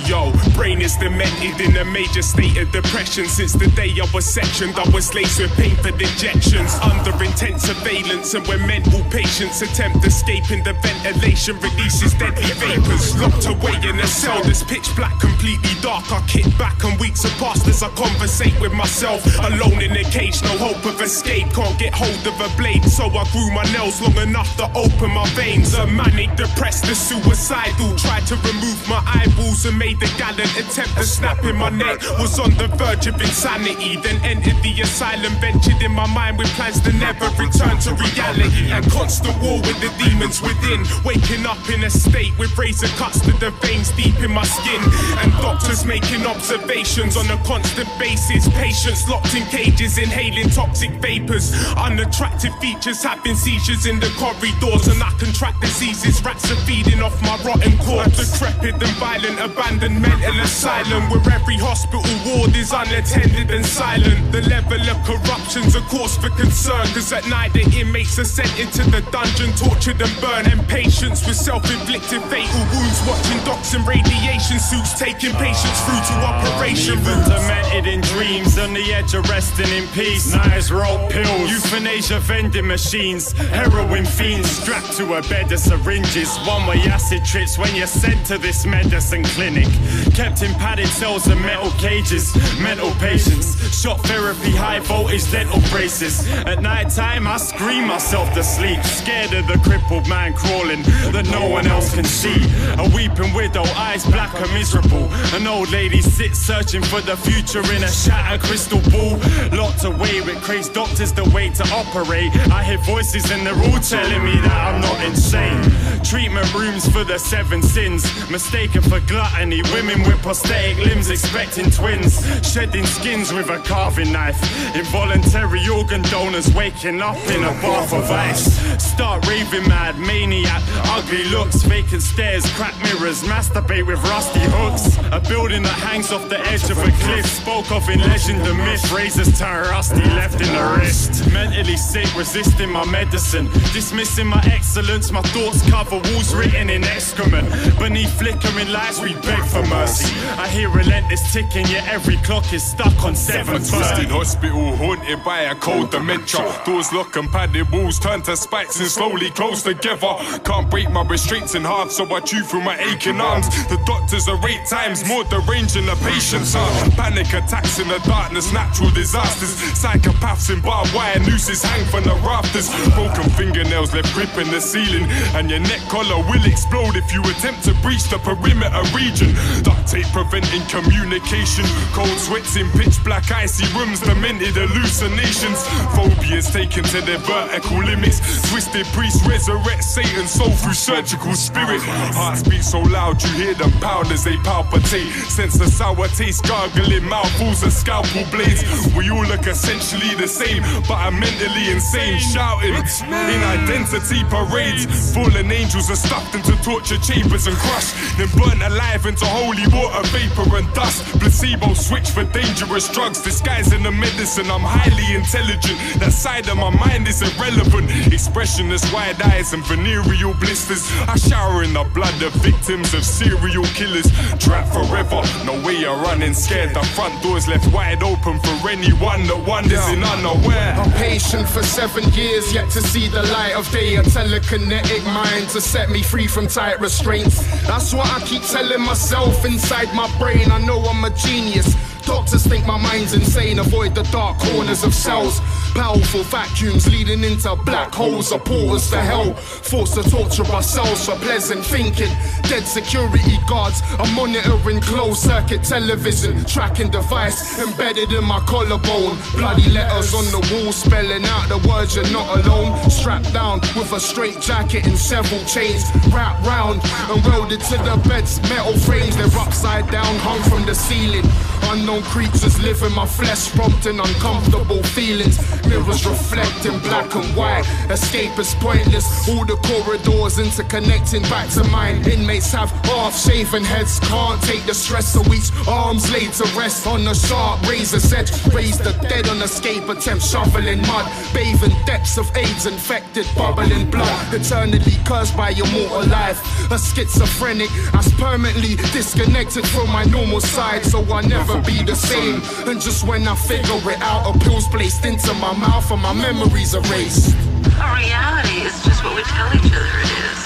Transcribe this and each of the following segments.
Yo, brain is demented in a major state of depression. Since the day I was sectioned, I was laced with painful injections. Under intense surveillance, and when mental patients attempt escaping, the ventilation releases deadly vapors. Locked away in a cell that's pitch black, completely dark. I kick back and weeks have passed as I conversate with myself. Alone in a cage, no hope of escape. Can't get hold of a blade, so I grew my nails long enough to open my veins. A manic, depressed, and suicidal. Tried to remove my eyeballs and made the gallant attempt to snap in my neck. Was on the verge of insanity, then entered the asylum. Ventured in my mind with plans to never return to reality. A constant war with the demons within. Waking up in a state with razor cuts to the veins deep in my skin. And doctors making observations on a constant basis. Patients locked in cages, inhaling toxic vapors. Unattractive features, having seizures in the corridors. And I contract diseases, rats are feeding off my rotten corpse. Decrepit and violent, abandoned mental asylum, where every hospital ward is unattended and silent. The level of corruption's a cause for concern, cause at night the inmates are sent into the dungeon, tortured and burned. And patients with self-inflicted fatal wounds, watching docs in radiation suits, taking patients through to operation rooms. Demented in dreams, on the edge of resting in peace. Knives, rope, pills, euthanasia vending machines, heroin fiends strapped to a bed of syringes. One-way acid trips when you're sent to this medicine clinic. Kept in padded cells and metal cages. Mental patients, shot therapy, high voltage dental braces. At night time I scream myself to sleep, scared of the crippled man crawling that no one else can see. A weeping widow, eyes black and miserable. An old lady sits searching for the future in a shattered crystal ball. Locked away with crazed doctors that wait to operate. I hear voices and they're all telling me that I'm not insane. Treatment rooms for the 7 sins, mistaken for gluttony. Women with prosthetic limbs expecting twins, shedding skins with a carving knife. Involuntary organ donors waking up in a bath of ice. Start raving mad, maniac, ugly looks, vacant stares, cracked mirrors, masturbate with rusty hooks. A building that hangs off the edge of a cliff, spoke of in legend and myth. Razors turn rusty, left in the wrist. Mentally sick, resisting my medicine, dismissing my excellence. My thoughts cover walls written in excrement. Beneath flickering lights we beg for mercy. I hear relentless ticking, yet every clock is stuck on 7:30. Twisted hospital, haunted by a cold dementia. Doors lock and padded walls turn to spikes and slowly close together. Can't break my restraints in half, so I chew through my aching arms. The doctors are 8 times more deranged than the patients are. Panic attacks in the darkness, natural disasters. Psychopaths in barbed wire nooses hang from the rafters. Broken fingernails left gripping the ceiling, and your neck collar will explode if you attempt to breach the perimeter region. Duct tape preventing communication. Cold sweats in pitch black icy rooms, demented hallucinations. Phobias taken to their vertical limits. Twisted priests resurrect Satan's soul through surgical spirit. Hearts beat so loud you hear them pound as they palpitate. Sense the sour taste gargling mouthfuls of scalpel blades. We all look essentially the same, but I'm mentally insane. Shouting in identity parades. Fallen angels are stuffed into torture chambers and crushed, then burnt alive into holy water, vapor and dust. Placebo switch for dangerous drugs, disguising the medicine. I'm highly intelligent, that side of my mind is irrelevant. Expressionless wide eyes and venereal blisters. I shower in the blood of victims of serial killers. Trapped forever, no way of running, scared. The front door's left wide open for anyone that wanders in unaware. I'm patient for 7 years, yet to see the light of day. A telekinetic mind to set me free from tight restraints. That's what I keep telling myself inside my brain. I know I'm a genius. Doctors think my mind's insane. Avoid the dark corners of cells. Powerful vacuums leading into black holes or portals to hell. Forced to torture ourselves for pleasant thinking. Dead security guards are monitoring closed circuit television. Tracking device embedded in my collarbone. Bloody letters on the wall spelling out the words you're not alone. Strapped down with a straight jacket and several chains. Wrapped round and welded to the bed's metal frames. They're upside down, hung from the ceiling. Unknown Unknown creatures live in my flesh, prompting uncomfortable feelings. Mirrors reflecting black and white. Escape is pointless. All the corridors interconnecting back to mine. Inmates have half-shaven heads, can't take the stress, so each arm's laid to rest on a sharp razor's edge. Raise the dead on escape attempt, shoveling mud, bathing depths of AIDS infected, bubbling blood, eternally cursed by your mortal life. A schizophrenic, as permanently disconnected from my normal side, so I'll never be the same. And just when I figure it out, a pill's placed into my mouth and my memories erased. Our reality is just what we tell each other it is.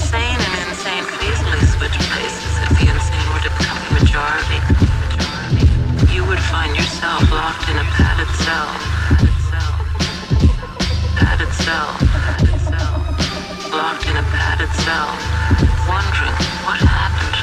Sane and insane could easily switch places if the insane were to become the majority. You would find yourself locked in a padded cell. Padded cell. Locked in a padded cell. Wondering what happened.